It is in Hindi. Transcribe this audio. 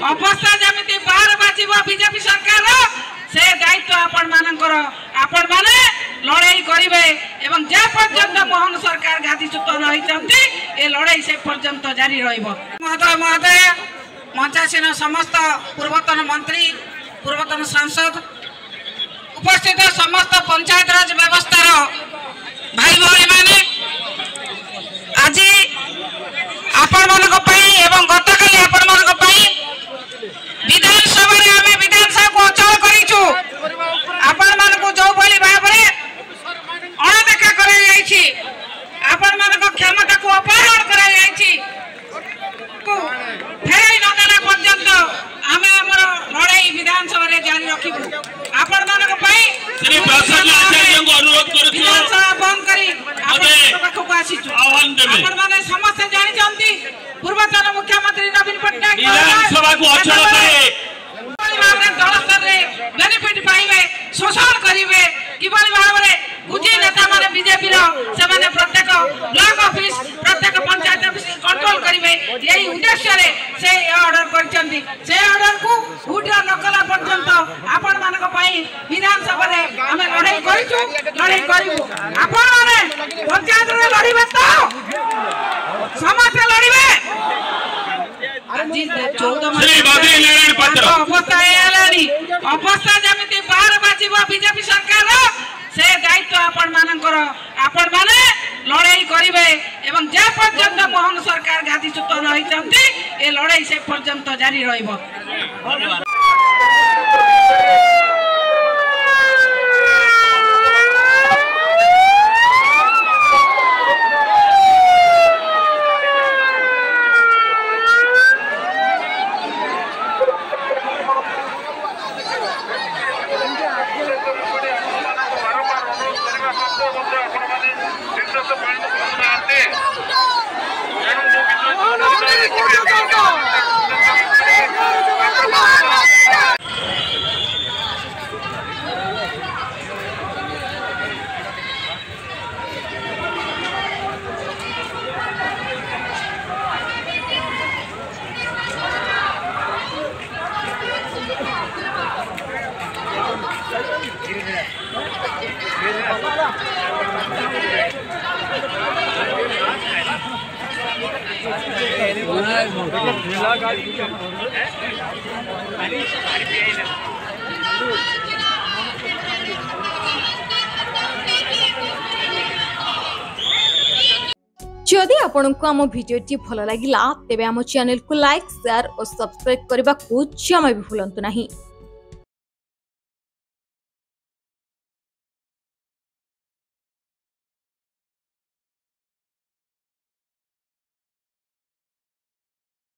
अवस्था जमी बाहर बाजिब बीजेपी सरकार से दायित्व आपण माने लड़ाई करेंगे एवं जे पर्यंत मोहन सरकार गादीच्युत रही ए लड़ाई से पर्यंत जारी महोदय महोदय मंचासीन समस्त पूर्वतन मंत्री पूर्वतन सांसद उपस्थित समस्त पंचायत राज व्यवस्था भाई भाई माने आज आपण एवं गतकाली आपण विधानसभा आम विधानसभा को अचल करूँ आपण मानक जो भाई भाव में अणदेखा कर क्षमता को अपहरण कर फेर नदेला पर्यंत आम लड़ाई विधानसभा जारी रखू आपण विधानसभा बंद कर आसीचु समस्ते जानी पूर्वतन मुख्यमंत्री नवीन पट्टनायक दल स्तर में बेनिफिट पाइबे शोषण करेंगे किभली भाव में बुझी नेता माने बीजेपी से प्रत्येक ब्लॉक ऑफिस प्रत्येक पंचायत ऑफिस कंट्रोल करेंगे यही उद्देश्य से ऑर्डर कर ऑर्डर को उठा नकला पर्यंत आपण मानक विधानसभा आम लड़ाई लड़ाई करूँ आपण मैंने पंचायत लड़े तो समस्त लड़े अवस्था जमी बाहर बाजिब बीजेपी सरकार से दायित्व आपण माने लड़ाई करेंगे एवं जे पर्यंत मोहन सरकार गादीच्युत रही ए लड़ाई से पर्यंत जारी जदि आपंक आम भिडी भल लगा तेब आम चैनल को लाइक शेयर और सब्सक्राइब करने को जमा भी भूलु नहीं।